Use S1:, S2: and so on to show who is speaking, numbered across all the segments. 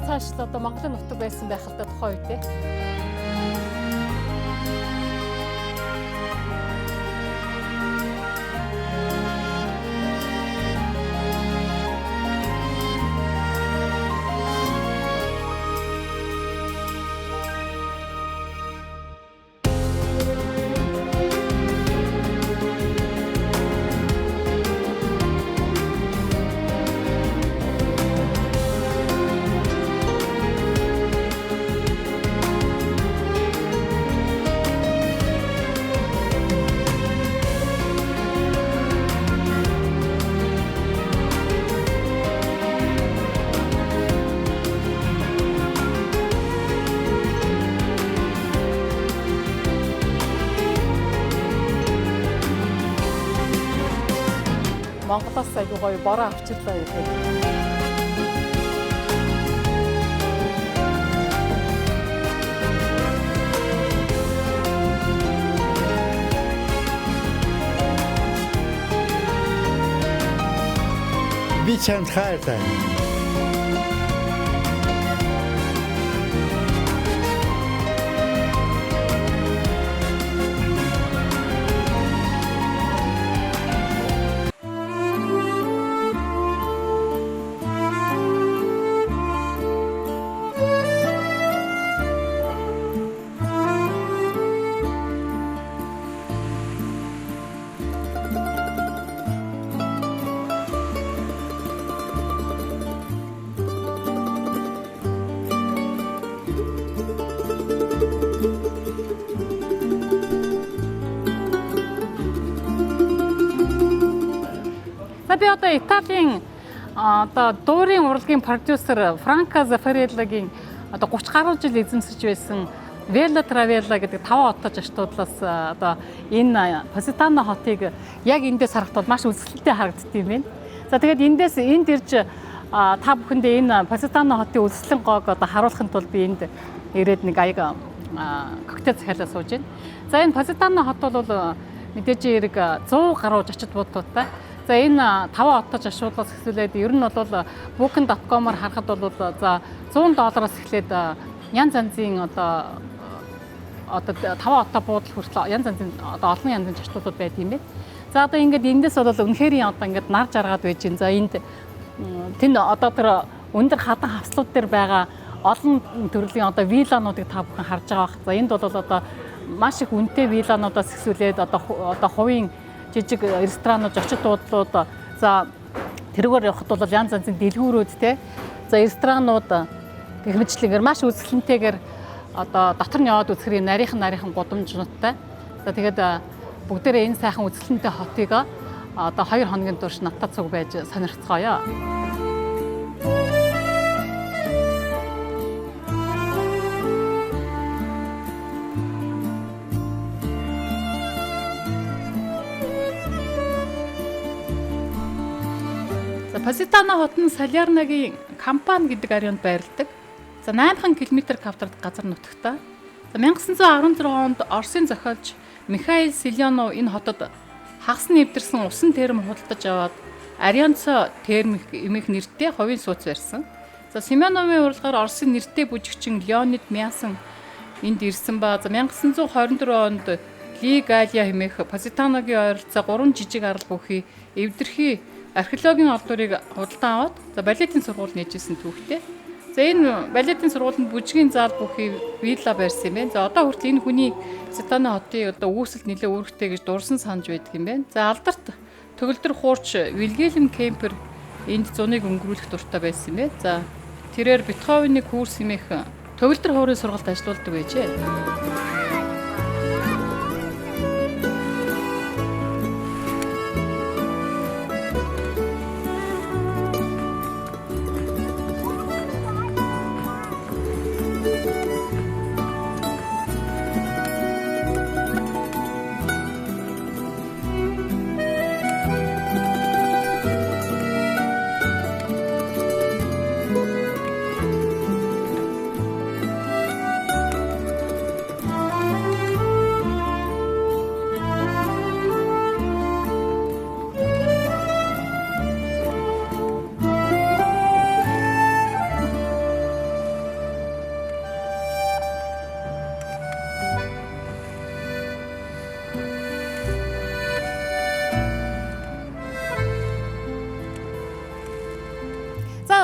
S1: цааш л одоо Монголын нутаг байсан байх л да тухайн үед те. Монголоос аягүй гоё бороо авчлаа гэдэг.
S2: Би чамд хайртай.
S1: Би одоо Италийн одоо дуурийн урлагийн продюсер Франко Заффареллогийн одоо 30 гаруй жил эзэмсэж байсан Велла Травелла гэдэг 5 отоо жаштуудлаас одоо энэ Поситано хотыг яг эндээс харахад бол маш үзэсгэлэнтэй харагддаг юм байна. За тэгээд энд ирж та бүхэндээ энэ Поситано хотын үзэсгэлэн гоог одоо харуулахын тулд би энд ирээд нэг аяга коктейл захиалаа сууж байна. За энэ Поситано хот бол мэдээж эрг 100 гаруй зочид буудалтай. За энэ 5 отоо жашуулаас эхлээд ер нь бол booking.com-оор харахад бол за $100 эхлээд янз янзын одоо 5 отоо буудал хүртэл янз янзын одоо олон янзын жаштуудад байд юм бэ. За одоо ингээд эндээс бол үнэхээр одоо ингээд нар жаргаад байж гин. За энд тэн одоо тэр өндөр хадан хавцлууд дээр байгаа олон төрлийн одоо виллануудыг та бүхэн харж байгаа бах. За энд бол одоо маш их үнэтэй виллануудаас эхлээд одоо хувийн жижиг ресторанууд, зочид буудлууд, за тэргээр явахд бол янз янзын дэлгүүрүүд те. За ресторанууд гэх мэтлэгээр маш үзэсгэлэнтэйгээр одоо дотор нь яваад үзэхэр нарийнхан гудамжнуудтай. За тэгээд бүгдээрээ энэ сайхан үзэсгэлэнтэй хотыг одоо 2 хоногийн турш надад цуг байж сонирхцгоё. Поситано хот нь Салерногийн Кампани гэдэг ареанд байрладаг. За 8 км квадрат газар нутагтай. За 1916 онд Оросын зохиолч Михаил Селянов энэ хотод хагас нэвдэрсэн усан терм худалдаж аваад Арианцо терм эмэх нэртэй хувийн сууц барьсан. За Семеновын уралгаар Оросын нэртэй бүжигчин Леонид Мясан энд ирсэн ба за 1924 онд Ли Галия хэмээх Поситаногийн ойролцоо 3 жижиг арал бүхий эвдэрхий археологийн олдурыг худалдан аваад за балетын сургууль нээжсэн түүхтэй. За энэ балетын сургуульд бүжгийн зал бүхий вилла барьсан юм байна. За одоо хүртэл энэ хүний Поситано хотын одоо үүсэлт нэлээд үүрэгтэй гэж дурсан санаж байдаг юм байна. За алдарт төгөлдөр хуурч Вильгельм Кемпер энд зуныг өнгөрүүлэх дуртай байсан юм байна. За тэрээр Бетховены курс хэмээх төгөлдөр хуурын сургуульд ажилладаг байжээ.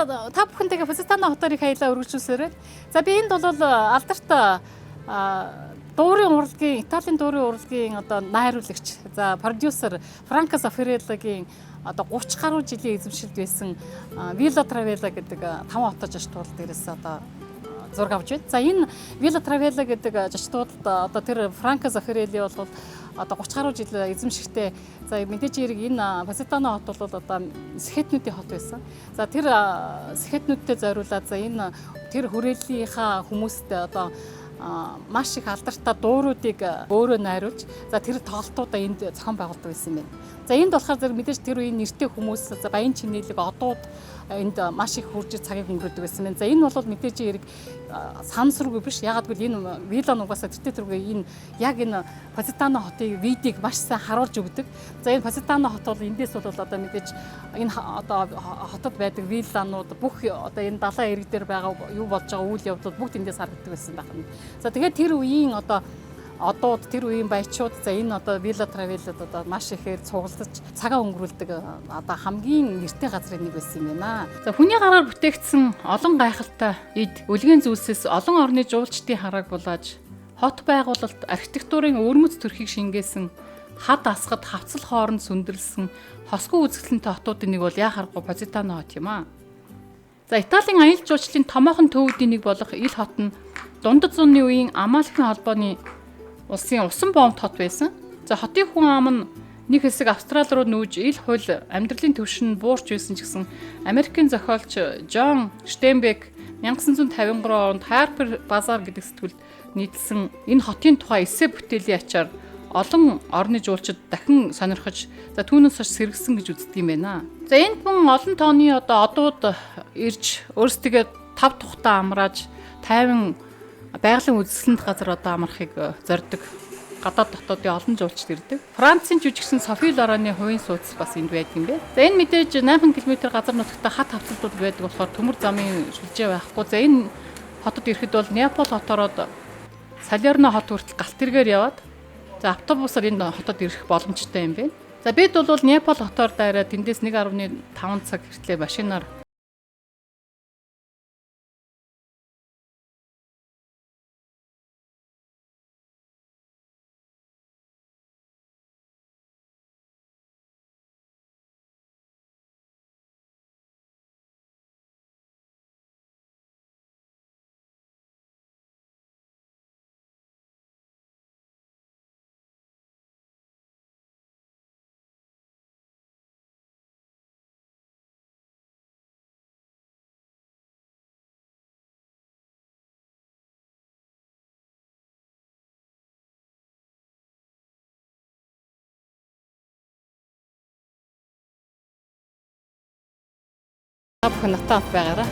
S1: та бүхэнтэйгээ Позитано хотоорыг хаялаа өргөжүүлсээрэй. За би энд бол алдарт дуурийн урлагийн Италийн дуурийн урлагийн одоо найруулагч, за продюсер Франко Заффареллагийн одоо 30 гаруй жилийн эзэмшилд байсан Вилла Травелла гэдэг 5 хотоо жаштуул дээрээс одоо зураг авч байна. За энэ Вилла Травелла гэдэг жаштуудад одоо тэр Франко Заффарелли бол одоо 30 гаруй жил эзэмшигтэй. За мэдээж хэрэг энэ Позитано хот бол одоо сэхэтнүүдийн хот байсан. За тэр сэхэтнүүдтэй зориулаад за энэ тэр хүрээллийнхаа хүмүүстэй одоо маш их алдартай дууруудыг өөрөө найруулж за тэр тоглолтуудаа энд зохион байгуулдаг байсан юм байна. За энд болохоор зэрэг мэдээж тэр үеийн нэртэй хүмүүс за баян чинэлэг одууд энд маш их хурж цагийг өнгөрөөдөг байсан байна. За энэ бол мэдээж хэрэг санамсаргүй биш. Ягаад гэвэл энэ вилла нугасаа тэртээ тэргүй энэ яг энэ Позитано хотын видеог маш сайн харуулж өгдөг. За энэ Позитано хот бол эндээс бол одоо мэдээж энэ одоо хотод байдаг вилланууд бүх одоо энэ далайн ирэг дээр байгаа юу болж байгаа үйл явдлууд бүгд эндээс харагддаг байсан байх нь. За тэгээд тэр үеийн одууд тэр үеийн баячууд за энэ одоо Вилла Травеллад одоо маш ихээр цуглаж цагаа өнгөрүүлдэг одоо хамгийн нэртэй газрын нэг байсан юм байна. За хүний гараар бүтээгдсэн олон гайхалтай эд үлгийн зүйлсээс олон орны жуулчдын харааг булааж хот байгуулалт архитектурын өвөрмөц төрхийг шингээсэн хад асгад хавцал хооронд сүндэрлсэн хосгүй үзэсгэлэнтэй хотуудын нэг бол яхахгүй Позитано хот юм аа. За Италийн аялал жуулчлалын томоохон төвүүдийн нэг болох Ил хот нь дундад зууны үеийн Амалфийн холбооны улсын усан бомб хот байсан. За хотын хүн ам нь нэг хэсэг Австрали руу нүүж ил хууль амьдралын түвшин буурч байсан ч гэсэн Америкийн зохиолч Джон Штейнбек 1953 онд Harper Bazaar гэдэг сэтгүүлд нийтлсэн энэ хотын тухай эссе бүтээлийн ачаар олон орны жуулчид дахин сонирхож за түүнээс хойш сэргсэн гэж үздэг юм байна. За энд мөн олон тооны одоо одууд ирж өөрсдөө тав тухтаа амрааж тайван байгалийн үзэсгэлэнт газар одоо амархыг зорддог гадаад дотоодын олон жуулчд ирдэг. Францын жүжигчин Софи Лороны хувийн сууц бас энд байдаг юм бэ. За энэ мэдээж 8 км газар нутагта хат хавцлууд байдаг болохоор төмөр замын шүлжээ байхгүй. За энэ хотод ирэхэд бол Неаполь хотоороод Салерно хот хүртэл галт тэргээр яваад за автобусаар энэ хотод ирэх боломжтой юм бэ. За бид бол Неаполь хотоор дайраад тэндээс 1.5 цаг хүртлээр машинаар бүхэн натаат байгаараа.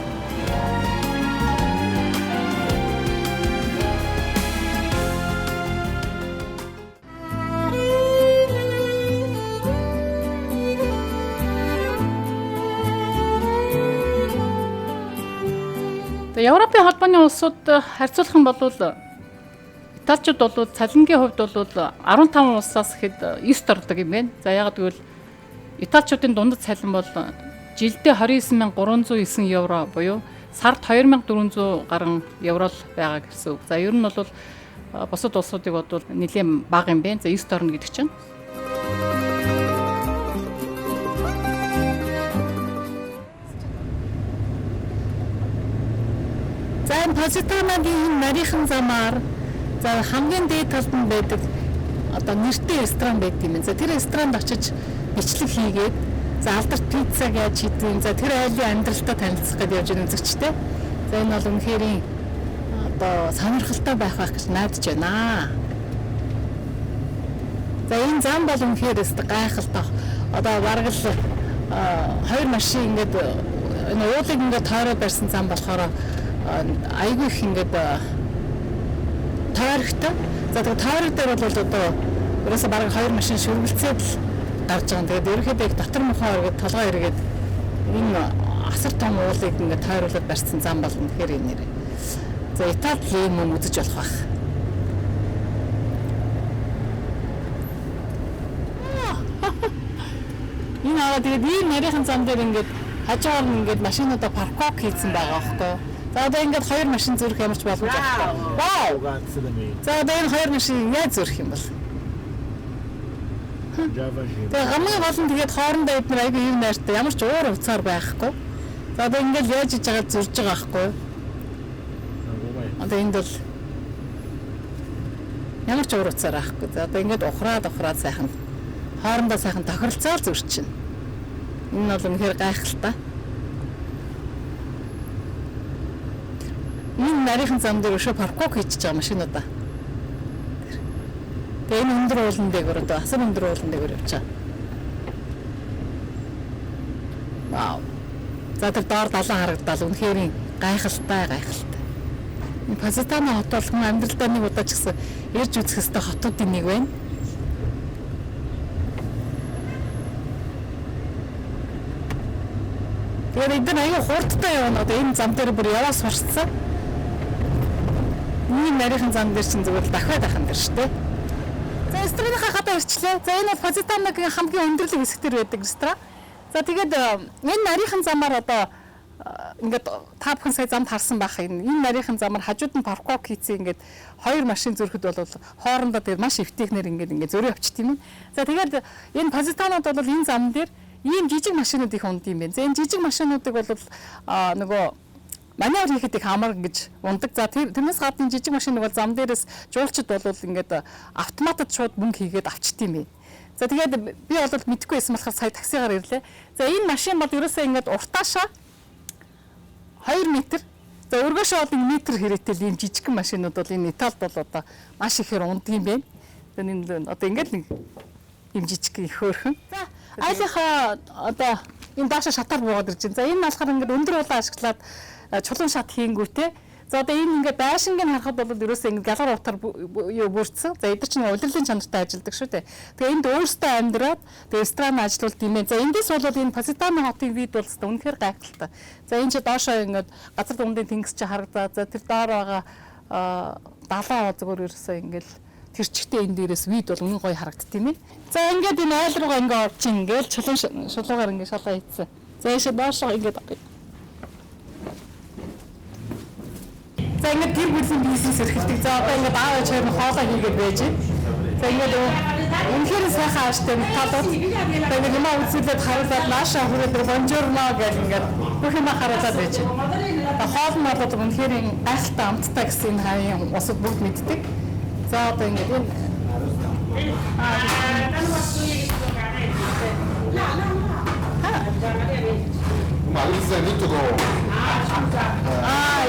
S1: Европын холбооны улсууд харьцуулах юм бол Италичууд бол цалингийн хувьд бол 15 улсаас ихэд 9-т ордог юм байна. За ягаад гэвэл Италичуудын дундад цалин бол жилдээ 29,309 евро буюу сард 2,400 гаруй евро л байгаа гэсэн үг. За ер нь бол бусад улсуудыг бодвол нэлээд бага юм байна. За 9-т орно гэдэг чинь. За энэ Позитаногийн нарийнхан замаар за хамгийн дээд талд нь байдаг одоо нэртэй ресторан байдаг юм. За тэр ресторанд очиж бичлэг хийгээд за алдарт пицца гэж хийдэг. За тэр айлын амьдралтай танилцах гэж явж байгаа үзэгчтэй. За энэ бол үнэхээр одоо сонирхолтой байх гэж найдаж байна. За энэ зам бол үнэхээр гайхалтай. Одоо бараг л 2 машин ингээд энэ уулыг ингээд тойроо барьсан зам болохоор айгүй их ингээд тойрогтой. За тэр тойрог дээр бол одоо ерөөсө бараг 2 машин шүргэлцээд гарч байгаа. Тэгээд ерөөхдөө их дотор мохоо эргээд толгой эргээд энэ асар том уулыг ингээд тойруулаад барьсан зам бол үнэхээр энэ нэр. За Итали юм үзэж болох байх. Энэ аваад тэгээд ийм нарийнхан зам дээр ингээд хажуугаар нь ингээд машинуудаа паркок хийсэн байгаа байхгүй. За одоо ингээд 2 машин зөрөх ямар ч боломж байхгүй. Вау. За одоо энэ 2 машин яаж зөрөх юм бол? Тэгээ хамгийн гол нь тэгээд хоорондоо эдгээр аягүй юм найртай ямар ч уур уцаар байхгүй. За одоо ингээд яаж иж байгаа зөрж байгаа байхгүй. Одоо энд бол ямар ч уур уцаар байхгүй. За одоо ингээд ухраад сайхан хоорондоо сайхан тохиролцоор зөрч чинь. Энэ бол үнэхээр гайхалтай. Энэ нарийнхан зам дээр өшөө паркок хийчихэж байгаа машинуудаа. Тэгээ энэ өндөр уулан дээгүүр одоо асар өндөр уулан дээгүүр явж байгаа. Вау. За тэр доор далайн харагдал үнэхээр гайхалтай. Энэ Позитано хот бол хүн амьдралдаа нэг удаа ч гэсэн ирж үзэх ёстой хотуудын нэг байна. Тэгээд эдгээр аягүй хурдтай явна одоо энэ зам дээр бүр яваа сурцсан. Ийм нарийнхан зам дээр чинь зүгээр дахиад ахын дээр шүү дээ. За рестораныхаа хадаа ирчлээ. За энэ бол Позитаногийн хамгийн өндөрлөг хэсэг дээр байдаг ресторан. За тэгээд энэ нарийнхан замаар одоо ингээд та бүхэн сая замд харсан байх энэ нарийнхан замаар хажууд нь паркок хийцээ ингээд 2 машин зөрөхөд бол хоорондоо тэгээд маш эвтэйхнэр ингээд зөрөө авчт юм. За тэгээд энэ Позитанод бол энэ зам дээр ийм жижиг машинууд их унд юм байна. За энэ жижиг машинуудыг бол нөгөө маневр хийхэд их амар гэж ундаг. За тэрнээс гадна жижиг машиныг бол зам дээрээс жуулчд бол ингээд автоматд шууд мөнгө хийгээд авчт юм байна. За тэгээд би бол мэдэхгүй байсан болохоор сая таксигаар ирлээ. За энэ машин бол ерөөсөө ингээд уртаашаа 2 м. За өргөөшөө бол 1 м хэрэгтэй ийм жижигхэн машинууд бол энэ Италид бол одоо маш ихээр ундаг юм байна. Тэгээд энэ одоо ингээд нэг ийм жижигхэн их хөөрхөн. За айлынхаа одоо энэ даашаа шатаар буугаад ирж байна. За энэ болохоор ингээд өндөр улаан ашиглаад чулуун шат хийнгүүтээ. За одоо энэ ингээд байшингийн харахад бол ерөөсөө ингээд галар утаар бүрдсэн. За эдгээр чинь удирдлын чанартай ажилладаг шүү дээ. Тэгээ энд өөрсдөө амьдраад тэгээ ресторан ажиллуулт юм байна. За эндээс бол энэ Позитано хотын вид бол үнэхээр гайхалтай. За энэ чи доошоо ингээд газар дундын тэнгис чи харагдаа. За тэр доор байгаа далаа зүгээр ерөөсөө ингээд тэр чигтээ энэ дээрээс вид бол үнэн гоё харагдт юм. За ингээд энэ айл руугаа ингээд орж ингээд шулуугаар ингээд шалгаа хийцэн. За яшаа доошоо ингээд за ингээд гэр бүлийн бизнес эрхэлдэг. За одоо ингээд аав ээж хоёр хоолоо хийгээд байж байна. За ингээд үнэхээр сайхан ааштай талууд. Тэгээд юм үзүүлээд харуулаад наашаа хүрээд бонжорно гэж ингээд бүх юм харуулаад байж байна. Хоол нь бол үнэхээр гайхалтай амттай гэсэн хаяа усад бүгд мэддэг. За одоо ингээд энэ
S3: Malisa need to go.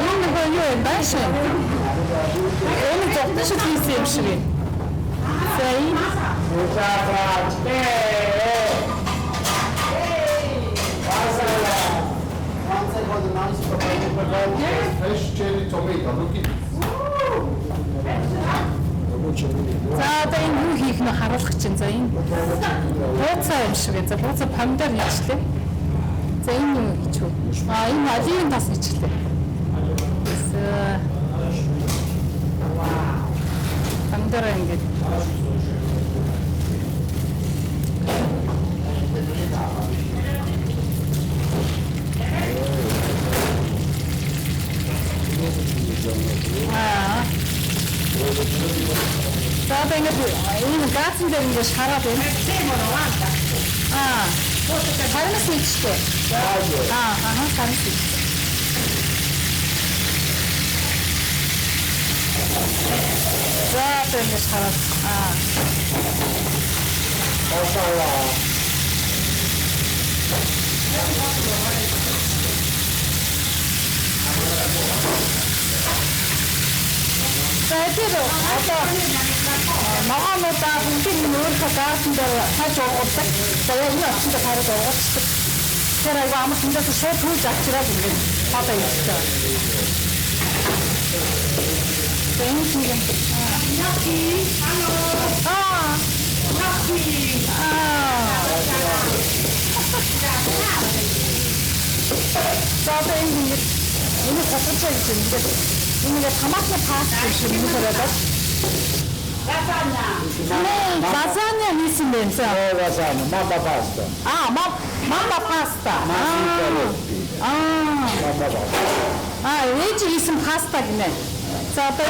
S1: Энэ нөгөө юу юм бэ? Энэ зөвхөн хийсэн юм шиг байна. За энэ
S3: fresh cherry tomato. Look at
S1: за одоо энэ юу хийх нь харуулах чинь. За энэ бууцаа юм шиг байна. За бууцаа помидор хийчихлээ. За энэ юу гэж вэ? Энэ оливын тас хийчихлээ. Помидор ингээд за одоо ингээд энэ гаацэн дээр ингээд шараад байна. Харнас хийчихлээ. Харнас хийчихлээ. За одоо ингээд шараад. За тэр одоо ногоонуудаа бүгдийг өөрийнхөө гаасан дээр хаж уугуулдаг. За энэ очинд хараад уугуулдаг. Тэр аяга амар хүндээс шууд түүж авчираад ингээд хоолой хийчихсэн. За энэ чинь юм. За одоо ингээд энэ хатгаж гэж ингээд ингээд томатны паста шиг юм болоод. Лазанья хийсэн юм байна.
S2: Lasagna, mappa pasta.
S1: Mama pasta. Ээж хийсэн паста гинэ. За одоо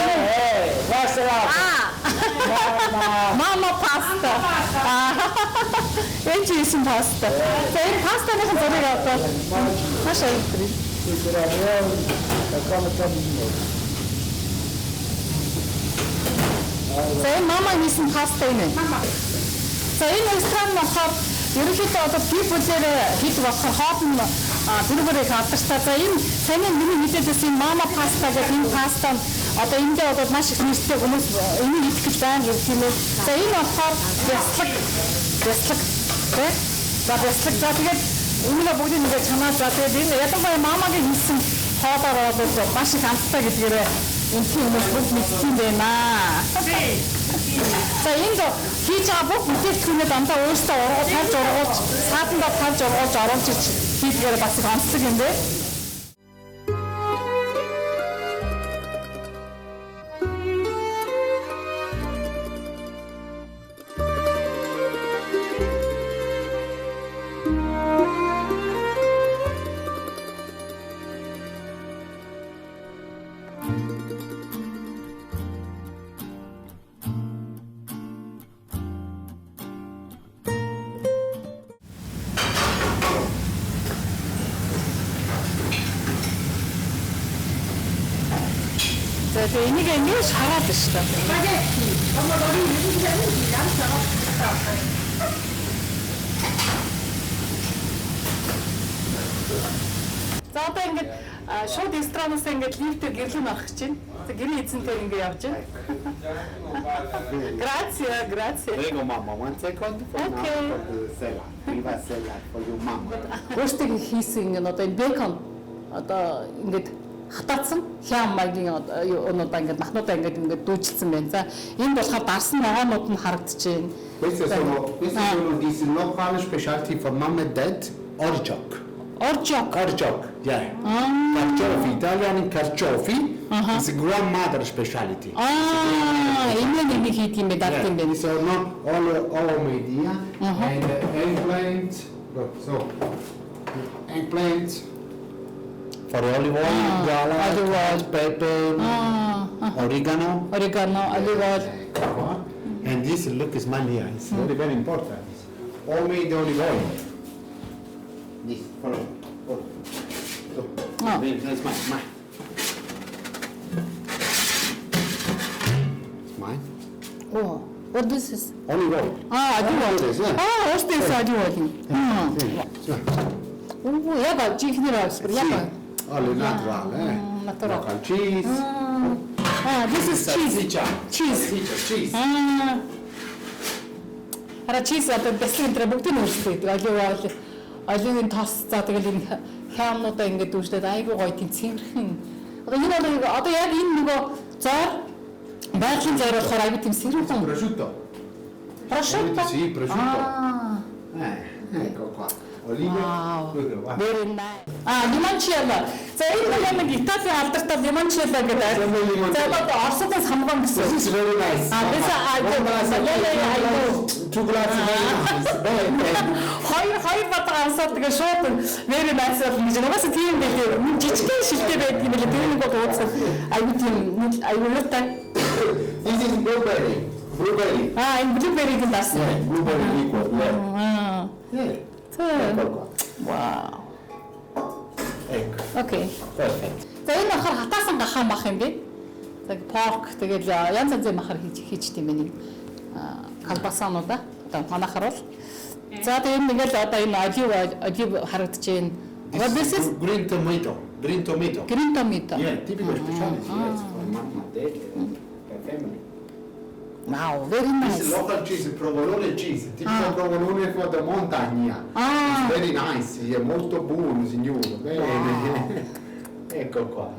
S1: Мама паста. Ээж хийсэн паста. За энэ пастаных зэрэг одоо маш аюултай. За энэ мама хийсэн паста энэ. За энэ ресторан болохоор ерөнхийдөө одоо бие бүлээр хэд болохоор хоолн бүргэрийг алдартай. За энэ таны миний мэдээлсэн мама паста гэдэг энэ паста одоо эндээ одоо маш их нэртэй хүмүүс энийг идэх гэж байна гэх юм уу. За энэ болохоор бяцлаг. За бяцлаг. За тэгээд өмнө бүгдийг нэг чанаа за тэгээд энэ ялангуяа мамагийн хийсэн хоолоор бол маш их амттай гэдгээрээ энэ хүмүүс бүгд мэдсэн байна. За энд хийж байгаа бүх бүтээгдэхүүнээ дандаа өөрсдөө тавьж ургуулж, саатандаа тавьж ургуулж оруулж хийдгээр бас их онцлог юм бэ. За энийг ингэж хараад байна шүү дээ. За одоо ингэж шууд ресторанаас ингэж лифтээр гэрлэн орох гэж байна. За гэрээ эзэнтэй ингэ явж байна. Grazie.
S2: Prego mamma, 1 second for now for the salad. Viva salad for your mama.
S1: Өөртөө хийсэн энэ одоо энэ бекон одоо ингэж хатаацсан хям маягийн өнөдөө ингээд махнуудаа ингээд дүүжилсэн байна. За энэ болохоор дарсан ногоонууд нь харагдаж байна.
S3: Queste sono this local specialty for mom and dad, orgiak. Orgiak, yeah. Carciofi, Italian carciofi. It's a grandmother specialty.
S1: Энэ нэг хийх юм бэ дагт юм бэ.
S3: So not all media and eggplant. So eggplant. For olive oil, garlic, pepper, oregano,
S1: olive oil.
S3: And this look is mania. It's very, very important. Homemade olive oil. This, follow. So, that's mine. It's mine.
S1: Oh, what this is?
S3: Olive oil.
S1: Olive oil.
S3: Yeah.
S1: What's this olive oil? Oh, яг чихнэр авсан. Яг
S3: All natural,
S1: natural.
S3: Local cheese.
S1: This is cheese. Ара cheese одоо бяцлын дээр бүгдийг өөрсдөө оливын тос за тэгэл энэ хямнуудаа ингээд дүүжлээд айгүй гоё тийм цэвэрхэн. Одоо энэ бол одоо яг энэ нөгөө зоор байгалийн зоор болохоор айгүй тийм сэрүүхэн.
S3: Prosciutto. Sì, prosciutto. Ecco qua. Olive.
S1: Very nice. Limoncello. За энэ нэг Италийн алдартай limoncello гэдэг. За одоо Оросоос хамгаан гэсэн.
S3: This is very nice. Two glasses.
S1: Хоёр батга ансаад тэгээ шууд very nice гэж нугас тийм байлээ. Жижигхэн шилтэй байдаг юм билээ. Тэр нэг бол ууцсан. Айгуу тийм аюултай.
S3: This is blueberry.
S1: Энэ blueberry-г дасан.
S3: Blueberry liquor. Yeah.
S1: Wow.
S3: Ecco.
S1: Окей.
S3: Perfect.
S1: За энэ махар хатаасан гахаа мах юм бэ? За порк тэгэл янз янзын махар хийчтэй юм нэг колбасаануудаа одоо манахаар бол. За тэгээ нэгэл одоо энэ олив харагдаж байна. What this is?
S3: Green tomato. Yeah, typical specialty. Yes, for mama, dad, family.
S1: Wow, very
S3: This is
S1: nice.
S3: local cheese, provolone cheese. Typical provolone for the montagna. It's very nice. È molto buono, signore. Bene. Ecco qua.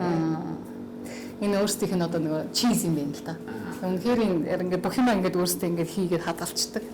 S1: Энэ өөрсдийнх нь одоо нэг чиз юм байна л да. Үнэхээр ингээд бүх юм ингээд өөрсдөө ингээд хийгээд хадгалцдаг.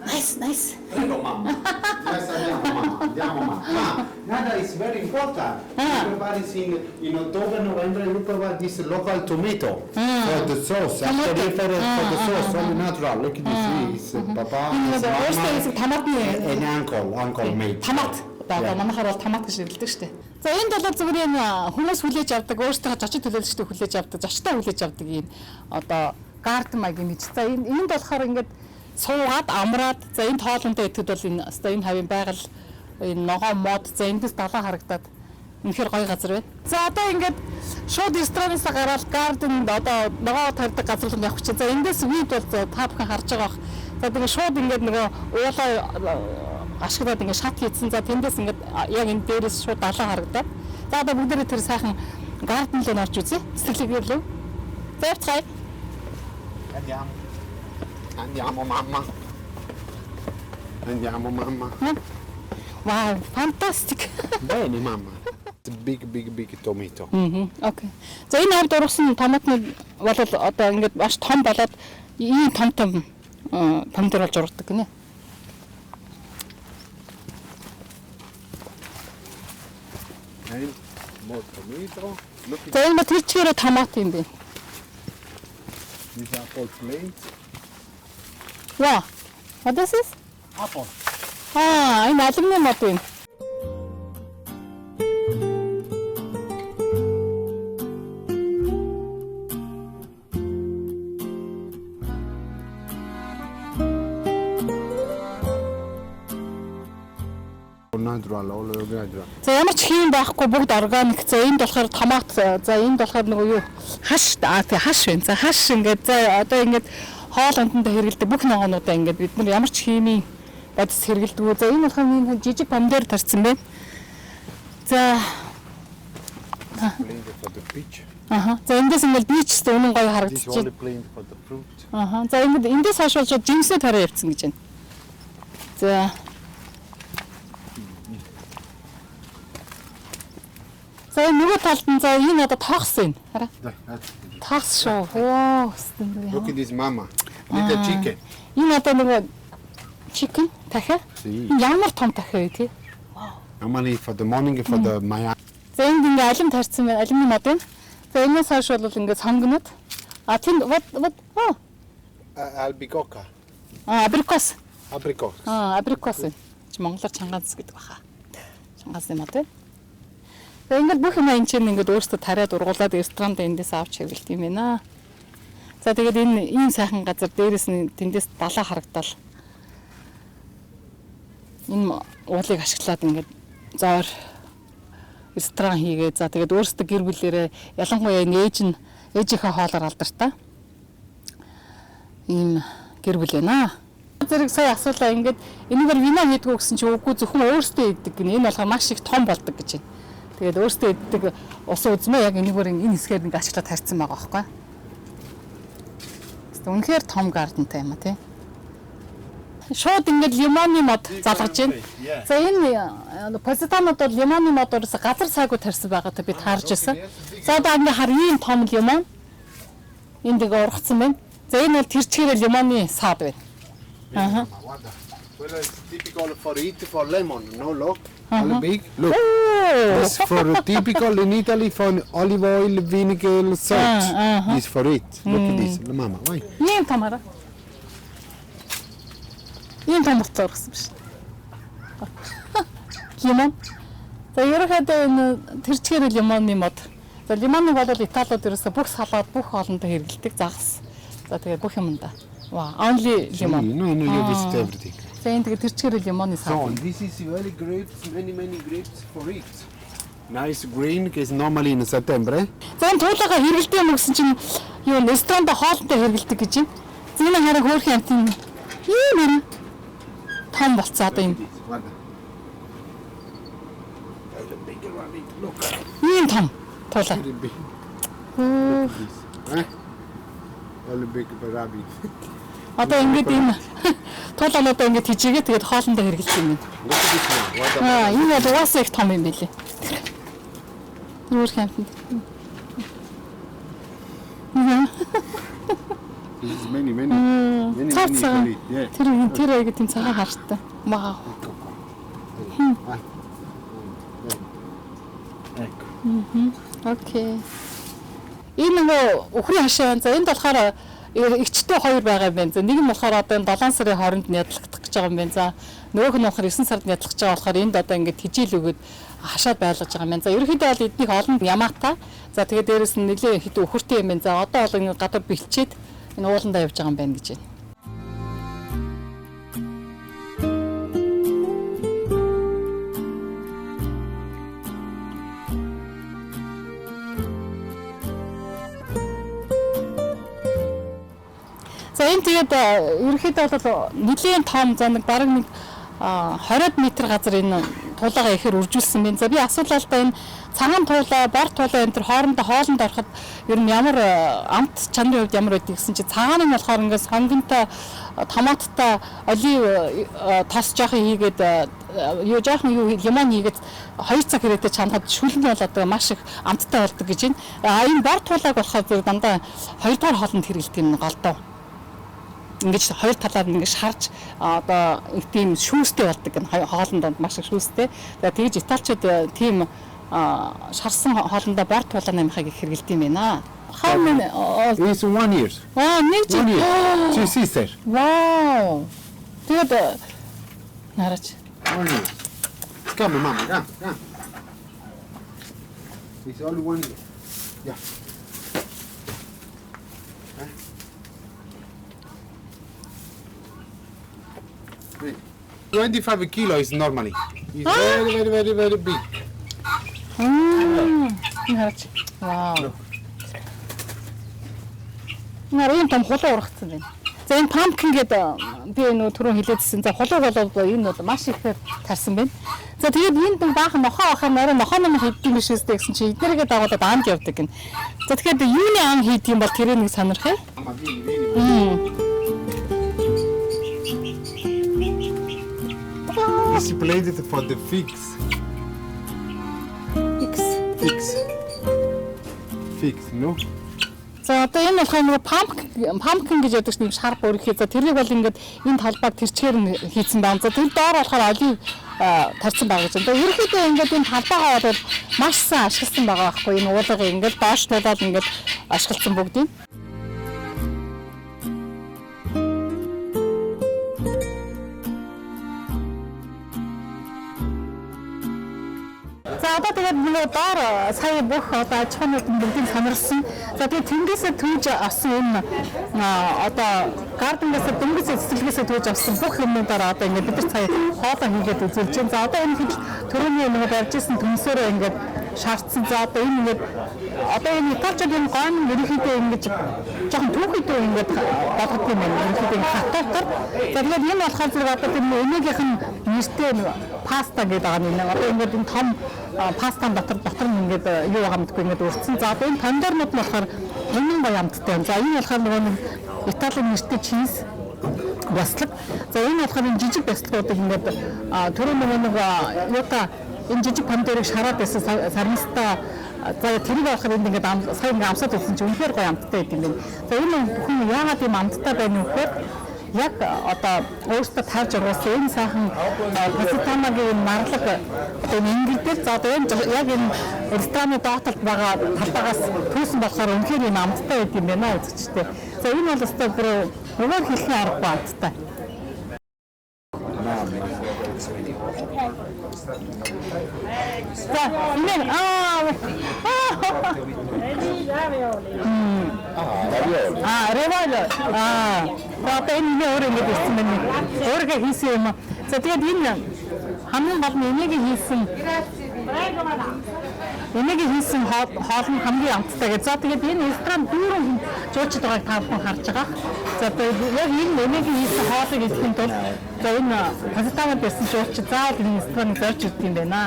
S1: Nice. Nice.
S3: Prego, mamma. Yes, andiamo, mamma. Andiamo, mamma. Ma, Nada is very important. Everybody's in October, November, you provide this local tomato for the sauce. After for the sauce, all natural. Look at this. Is Papa,
S1: Энэ өөрсдөө хэсэг томатны
S3: and uncle made.
S1: томат. Одоо манайхаар бол томат гэж хэлдэг шүү дээ. За энэ бол зүгээр юм хүмүүс хүлээж авдаг, өөрсдөө зочид төлөөлөгчдөө хүлээж авдаг, зочдоо хүлээж авдаг юм одоо гарден маягийн мэд. За энд болохоор ингээд суугаад амраад за энэ тоолонтой идэхэд бол энэ одоо энэ хавийн байгаль энэ ногоо мод за эндээс далаа харагдаад үнэхээр гоё газар байна. За одоо ингээд шууд ресторанаас гараад гарденд одоо ногоо тарьдаг газар руу явах чинь. За эндээс вид бол та бүхэн харж байгаа бах. За тэгээ шууд ингээд нөгөө уулаа ашиглаад ингээд шат хийсэн. За тэндээс ингээд яг энэ дээрээс шууд далаа харагдаад. За одоо бүгдээрээ тэр сайхан гарден руу орж үзье. Сэтгэлээр лөө. За явцгаая.
S3: Andiamo mamma. Andiamo mamma.
S1: Wow, fantastic.
S3: Bene mamma. It's a big tomato.
S1: Окей. За энэ хавьд ургасан томатны бол одоо ингээд маш том болоод ийм том помидор болж ургадаг гинэ.
S3: And more tomato. Look at
S1: За энэ тэр чигээр томат юм бэ.
S3: this apple plate.
S1: Wow. What is this?
S3: Apple.
S1: Энэ алюминий мод юм.
S3: Natural, all natural.
S1: За ямар ч хийм байхгүй бүгд органик. За энд болохоор томат. За энд болохоор нөгөө юу хаш хаш байна. За хаш ингээд за одоо ингээд хоол унданд хэрэгэлдэг бүх ногоонуудаа ингээд бид нар ямар ч химийн бодис хэрэгэлдэг. За энэ болохоор энэ жижиг помидор тарьсан байна. За
S3: Plain for the peach.
S1: За эндээс ингээд бичтэй үнэн гоё
S3: This
S1: харагдаж
S3: is only
S1: байна.
S3: plain for the fruit.
S1: За ингээд эндээс хойш болж жимсээ тараа явцсан гэж байна. За За нөгөө талд нь за энэ одоо тоогс байна. Хараа. Тоогс шүү. Оо,
S3: Look at this mama. Little chicken.
S1: Энэ одоо нөгөө chicken дахиа.
S3: See.
S1: Ямар том дахиа вэ тий?
S3: Normally for the morning for the maya.
S1: За энд ингээ алим тарьсан байна. Алимны мод байна. За энэс хойш бол ингээ сонгонод. А тэнд what
S3: Albicoca.
S1: абрикос.
S3: Apricot.
S1: Абрикос. Чи монголоор чангаанц гэдэг баха. Чангаанцны мод байна. За ингээд бүх юм энэ чинь ингээд өөртөө тариад ургуулад ресторанд эндээс авч хэрэглэдэг юм байна. За тэгээд энэ ийм сайхан газар дээрээс нь тэндээс далаа харагдал. Энэ уулыг ашиглаад ингээд зоор ресторан хийгээд за тэгээд өөртөө гэр бүлээрээ ялангуяа энэ ээжийнхээ хоолоор алдартай. Ийм гэр бүл байна. Зэрэг сая асуулаа ингээд энэгээр вино хийдгүү гэсэн чи үгүй зөвхөн өөртөө иддэг гэнэ. Энэ болохоор маш их том болдог гэж байна. Тэгээд өөртөө иддэг ус үзмээ яг энэгээр энэ хэсгээр ингээд ашиглаад тарьсан байгаа байхгүй. Үнэхээр том гардентай юм а тий. Шууд ингээд лимоны мод залгаж байна. За энэ позитанууд бол лимоны модоос газар сайгүй тарьсан байгаатай бид харж байсан. За одоо ингээд хар ийм том лимон энд ингээ ургацсан байна. За энэ бол тэр чигээр лимоны саад байна.
S3: Well, it's typical for it for lemon, no look. Only big. Look.
S1: Оо.
S3: This for typical in Italy for olive oil, vinegar, salt. This for it. Look at this, mama. Why?
S1: Ийм том хараа. Ийм том болцоо ургасан биш. Лимон. За ерөнхийдөө энэ тэр чигээр лимоны мод. За лимоныг бол Италиуд ерөөсө бүх салаад бүх хоолндоо хэрэглэдэг загас. За тэгээ бүх юмдаа. Wow, only lemon.
S3: No, you visit everything.
S1: За энэ тэгээ тэр чигээр лимоны
S3: So
S1: саад.
S3: this is very grapes, many grapes for it. Nice green, is normally in September.
S1: За энэ туулайгаа хэрэглэдэг юм гэсэн чинь юу ресторанд хоолтой хэрэглэдэг гэж юм. Зэний хараа хөөрхөн амтын ийм хараа том болцоо одоо юм. Ийм том туулай.
S3: Very big. Only big rabbit.
S1: Одоо ингэж энэ туулайнуудаа ингэж хижээгээ тэгээд хоолндоо хэрэглэх юм.
S3: Look at this one. What the
S1: Энэ бол угаасаа их том юм билий. Хөөрхөн амтанд.
S3: This is many
S1: Цаацаа.
S3: Italy. Yeah.
S1: Тэр аяга тийм цагаан хартай. Вау. Окей. Энэ нөгөө өхрийн хашаа. За энд болохоор эгчтэй хоёр байгаа юм байна. За нэг нь болохоор одоо энэ 7 сарын хооронд нядлагдах гэж байгаа юм байна. За нөгөөх нь болохоор 9 сард нядлах гэж байгаа болохоор энд одоо ингээд хижээл өгöd хашаад байлгаж байгаа юм байна. За ерөнхийдөө бол эднийх олон ямаатай. За тэгээд дээрэс нь нэлээд хэдэн өхөртэй юм байна. За одоо бол ингээд гадар бэлчээд энэ ууландаа явж байгаа юм байна гэж байна. За энэ тэгээд ерөнхийдөө бол нэлийн том за нэг бараг нэг 20 м газар энэ тулаагаа ихээр үржүүлсэн байна. За би асуулалдаа энэ цагаан туулаа, бор туулаа энэ төр хоорондоо хоолнд ороход ер нь ямар амт чанарын хувьд ямар байдаг гэсэн чи цагаан нь болохоор ингээд сонгонтой томаттай олив тос жоохон хийгээд юу жоохон юу лимон хийгээд 2 цаг хэрэгтээ чанахад шүлэн болоод маш их амттай болдог гэж байна. Энэ бор туулааг болохоор зөв дандаа 2 дугаар хоолнд хэрэглэдэг юм голдоо. Ингэж хоёр талаар ингэж харж одоо тийм шүүстэй болдог энэ хоолнд донд маш их шүүстэй. За тэгж италичууд тийм шарсан хоолндоо бор туулаа нэмхийг их хэрэглэдэг юм байна. How many?
S3: It's 1 year.
S1: Нэг жил.
S3: Two sister.
S1: Wow. Тэгээд нараач.
S3: 1 year. Come, mama. Come. It's only 1 year. Yeah. 25 kilo is normally. It's very big.
S1: Нараач. Вау. Нарийн том хулуу ургацсан байна. За энэ pumpkin гэдэг би нөө түрүү хэлээдсэн. За хулуу болоод энэ бол маш ихээр тарсан байна. За тэгээд энд нэг баахан нохоо ахаар нарийн нохоо нам хийдэг юм шээстэй гэсэн чи эднэргээ дагуулад аамд явдаг гин. За тэгэхээр юуны аам хийдэг юм бол тэрийг нэг сонирх ээ.
S3: It's plated for the figs. Figs, no?
S1: За одоо энэ болохоор нэг pumpkin гэж яддаг нэг шар бүрхий. За тэрийг бол ингээд энэ талбайг тэрчгээр нь хийсэн байна. За тэр доор болохоор олив тарьсан байгаа гэж байна. Ерөнхийдөө ингээд энэ талбайгаа бол маш сайн ашигласан байгаа байхгүй энэ уулгыг ингээд доош тулаад ингээд ашигласан бүгдийг. За одоо тэгээд нөгөө доор сая бүх одоо аж ахуйн бүгдийг сонирхсан. За тэгээд тэнгисээ түүж авсан энэ одоо гарденгаас дөнгөсөө цэцлэгээсээ түүж авсан бүх юмудаар одоо ингээд бид нар сая хоолоо хийгээд үзүүлж байна. За одоо энэ хэд төрөний нөгөө барьжсэн төмсөөрөө ингээд шаардсан. За одоо энэ ингээд одоо энэ италичууд энэ гон ерөнхийдөө ингэж жоохон түүхийдөө ингээд болгодог юм байна. Ерөнхийдөө хатуутар. За тэгээд энэ болохоор зэрэг одоо тэр өнөөгийнх нь нэртэй паста гэдэг байгаа юм. Одоо ингээд энэ том пастан дотор нь ингээд юу байгаа мэдгүй ингээд өрцсөн. За одоо энэ помидорнууд нь болохоор энэ гоё амттай. За энэ болохоор нөгөө нэг Италийн нэртэй чиз бяцлаг. За энэ болохоор энэ жижиг бяцлагуудыг ингээд түрүү нэг юута энэ жижиг помидорыг шараад байсан сармистаа за тэрийг болохоор энд ингээд сая ингээд амсаад байсан чинь үнэхээр гоё амттай байт юм байна. За энэ бүхэн яагаад ийм амттай байна вэ гэхээр яг одоо өөртөө тавьж ургасан энэ сайхан пастамагийн марлаг одоо ингэдэл за одоо яг энэ рестораны доотолд байгаа талбайгаас түүсэн болохоор үнэхээр ийм амттай байт юм байна үзэгчтэй. За энэ бол өстой бүр угаар хэлхийн аргагүй амттай. За энэ равиоли. Одоо энэ өөр ингэ ирсэн байна. Өөргөө хийсэн юм. За тэгээд энэ хамгийн гол нь энийг хийсэн хоол нь хамгийн амттай гэж. За тэгээд энэ ресторан дүүрэн жуулчд байгааг та бүхэн харж байгаа. За тэгээд яг энэ энийг хийсэн хоолыг идэхэд бол за энэ пастамад байсан жуулчд заавал энэ рестораныг зорж ирдэг юм байна.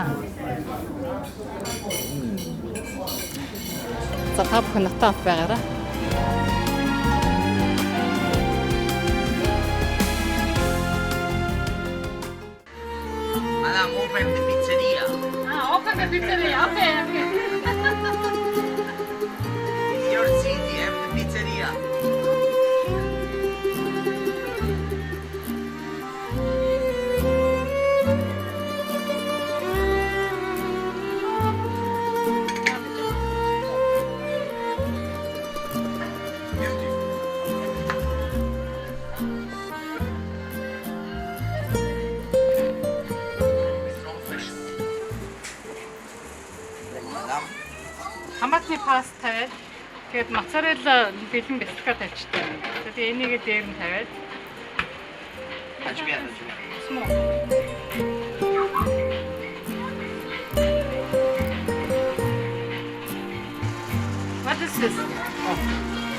S1: За та бүхэн натаад байгаарай.
S4: Madam, open the pizzeria.
S1: Open the pizzeria. Okay.
S4: It's your city, have the pizzeria.
S1: Тэгээд моцарелла бэлэн бэлтгэж тавьчихсан. Тэгээд энийг дээр нь тавиад. Смоо. What is this?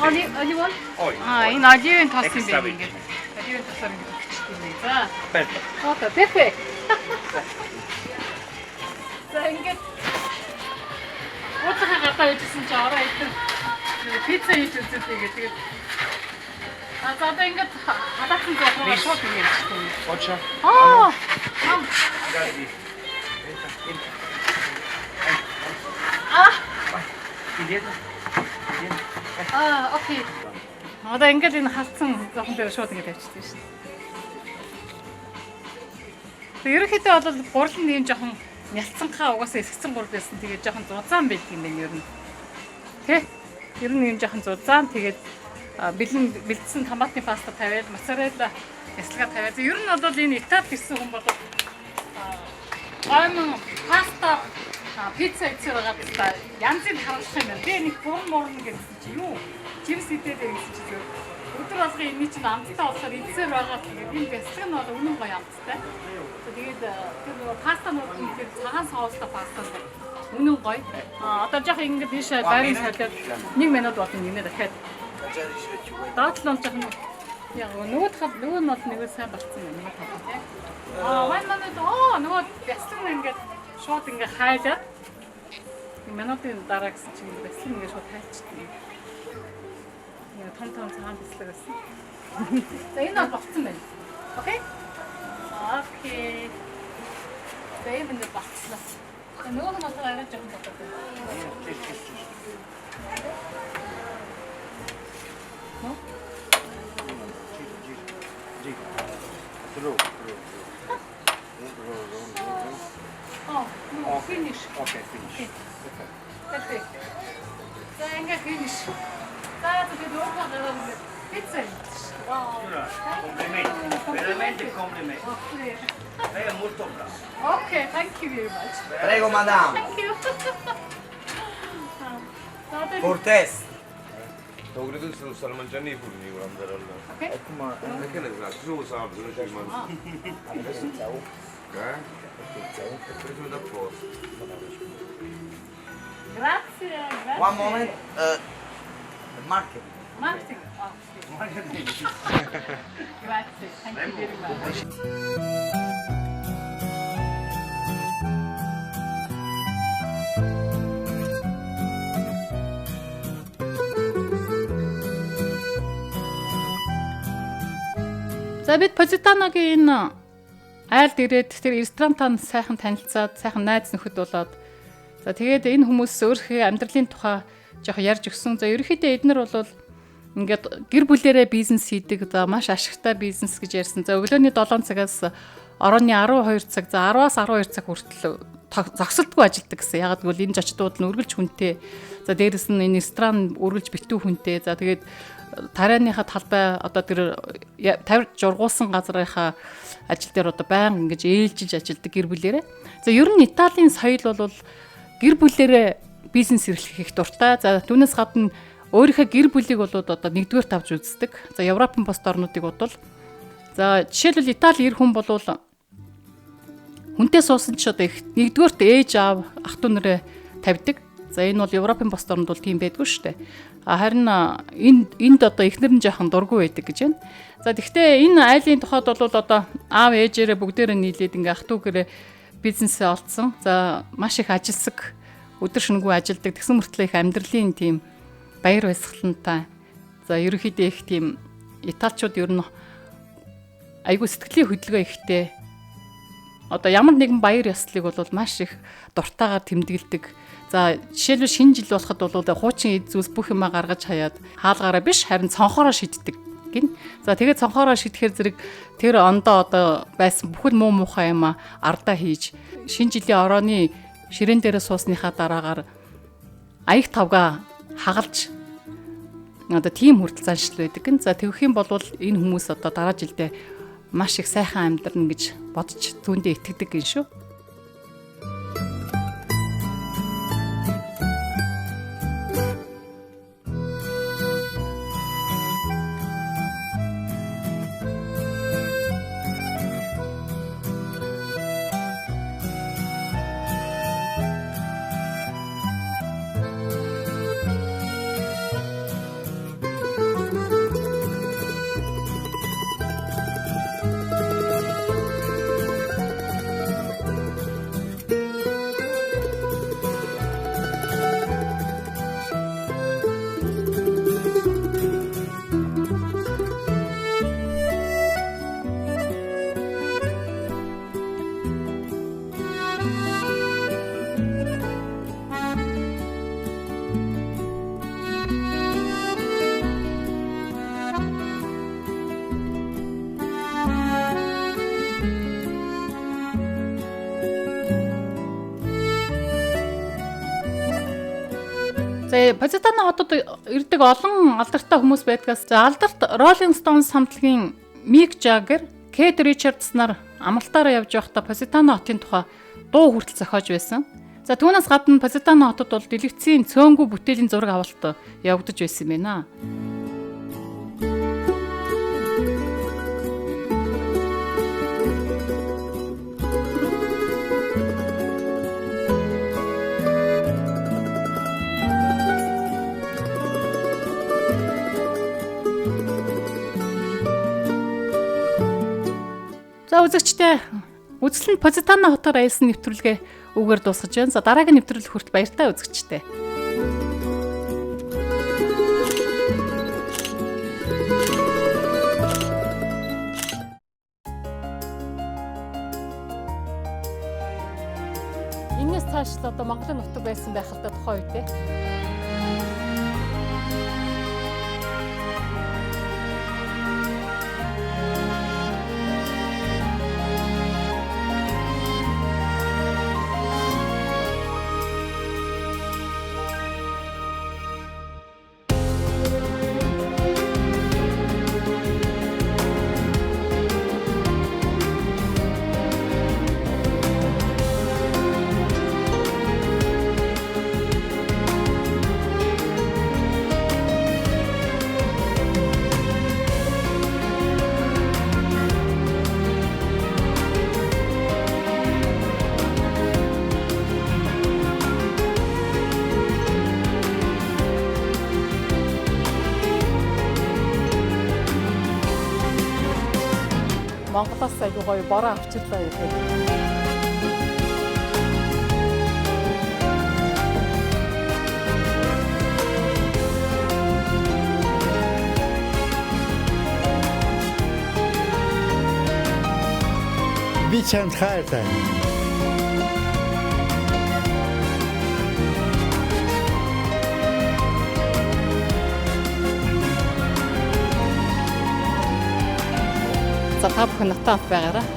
S1: Olive oil? Энэ оливын тос юм байна ингээд. Оливын тосоор ингээд биччихсэн юм. За.
S2: Perfect.
S1: Okay, perfect. За ингээд уутахаа гадаа ижсэн чи ороо идэх. Пицца хийж үзээд тэгээд за одоо ингээд халаасан зохиогоо шууд ингэж чинь.
S2: Ocha.
S1: Аа. Окей. Одоо ингээд энэ халтсан зохон дээр шууд ингэж тавьчихсан шин. Тэг ерөнхийдөө бол гурал нь юм жоохон нялцсанхаа угаасаа эсгцэн гурал байсан. Тэгээд жоохон зузаан байдаг юм байна ер нь. Тэ? Ер нь юм жоохон зузаан тэгээд бэлдсэн томатны паста тавиад моцарелла ясалгаа тавиад. Ер нь бол энэ Италид ирсэн хүн бол гомн паста пицца хийчихээ байгаа янзын харуулах юм байна. Би нэг морн гэсэн чи юу? Чипс идээд байсан чи зөв. Өдөр болгон энэ чинь амттай болохоор идсээр байгаа. Тэгээд энэ бяцлаг нь бол үнэн гоё амттай. Тэгээд тэр пастанууд нь тэр цагаан соустой паста үнэн гоё. Одоо жоох ингэ биш байрын солиод 1 минут болно нэмээ дахиад. Доотлон жоох яг нөгөө нь бол нэг сайн болцсон юм нэг тав тийм. 1 минут нөгөө бяцлаг нь ингээд шууд ингээ хайлаад минутын дараа гэсэн чинь бяцлаг ингээ шууд хайлчихдээ. Том цагаан бяцлаг байсан. За энэ бол болцсон байна. Окей? Окей. За энэ нь болцсон. Нөгөө нь бол арай жоохон болоод байна. Finish.
S2: Okay, finish.
S1: Perfect. So, ингээ finish. За тэгээд өөрөөр хэлбэл pizza. Wow.
S2: Complimenti. Veramente complimenti. Lei è molto brava.
S1: Okay, thank you very much.
S4: Prego, madame.
S1: Thank you.
S4: Cortés.
S5: تو اريد اسال سلمان جاني يفوتني ولا مدري
S1: Okay.
S5: لكن انا شو صعب شو شيء ما preso da posto.
S1: Grazie.
S4: One moment. Marketing.
S1: Marketing. Grazie. Thank you very much. За бид Позитаногийн энэ айлд ирээд тэр ресторантаа сайхан танилцаад, сайхан найз нөхөд болоод за тэгээд энэ хүмүүс өөрийнхөө амьдралын тухай жоох ярьж өгсөн. За ерөнхийдөө эднэр бол ингээд гэр бүлэрээ бизнес хийдэг. За маш ашигтай бизнес гэж ярьсан. За өглөөний 7 цагаас орооны 12 цаг, за 10-аас 12 цаг хүртэл зогсолтгүй ажилладаг гэсэн. Яг гэвэл энэ зочдууд нь үргэлж хүнтэй. За дээрэс нь энэ ресторан үргэлж битүү хүнтэй. За тэгээд тарайныхаа талбай одоо тэр тавьж жургуулсан газрынхаа ажил дээр одоо баян ингэж ээлжилж ажилладаг гэр бүлэрээ. За ер нь Италийн соёл бол гэр бүлэрээ бизнес эрхлэх их дуртай. За түүнээс гадна өөрийнхөө гэр бүлийг бол одоо нэгдүгээр тавьж үздэг. За Европын бусад орнуудыг бодвол за жишээлбэл Итали ир хүн бол хүнтэй суусан ч одоо их нэгдүгээрт ээж аав ах トゥ нарыг тавьдаг. За энэ бол Европын бусад орнууд бол тийм байдгүй шүү дээ. Харин энд одоо эхнэр нь жоохон дургүй байдаг гэж байна. За тэгвэл энэ айлын тухайд бол одоо аав ээжээрээ бүгдээрээ нийлээд ингээ ах トゥ гэрээ бизнесээ олцсон. За маш их ажилсаг өдөр шөнөгүй ажилдаг. Тэгсэн мөртлөө их амьдралын тийм баяр баясгалантай. За ерөнхийдөө их тийм италичууд ер нь айгүй сэтгэлийн хөдөлгөөн ихтэй. Одоо ямар нэгэн баяр ёслолыг бол маш их дуртайгаар тэмдэглэдэг. За жишээлбэл шинэ жил болоход бол хуучин эд зүйлс бүх юмаа гаргаж хаяад хаалгаараа биш харин цонхоороо шиддэг гин. За тэгээд цонхоороо шидэхээр зэрэг тэр ондоо одоо байсан бүхэл муу муухай юмаа ардаа хийж шинэ жилийн орооны ширээн дээр суусныхаа дараагаар аяг тавга хагалж одоо тийм хүртэл заншил байдаг. За тэгэх юм бол энэ хүмүүс одоо дараа жилдээ маш их сайхан амьдрна гэж бодож түүндээ итгэдэг гин шүү. За Позитано хотод ирдэг олон алдартай хүмүүс байдгаас за алдарт Rolling Stones хамтлагийн Mick Jagger, Keith Richards нар амралтаараа явж байхдаа Позитано хотын тухай дуу хүртэл зохиож байсан. За түүнээс гадна Позитано хотод бол дэлгэцийн цөөнгүй бүтээлийн зураг авалт явагдаж байсан юм байна. За үзэгчдээ үзэл нь Позитано хотоор аялсан нэвтрүүлгээ үгээр дуусгаж байна. За дараагийн нэвтрүүлэг хүртэл баяртай үзэгчдээ. Энэс цааш л одоо Монголын нутаг байсан байх л да тухайн үедээ. Монголоос аягүй гоё бороо авчирлаа юу гэх.
S6: Би чамд хайртай.
S1: За та бүхэн натаа байгаарай.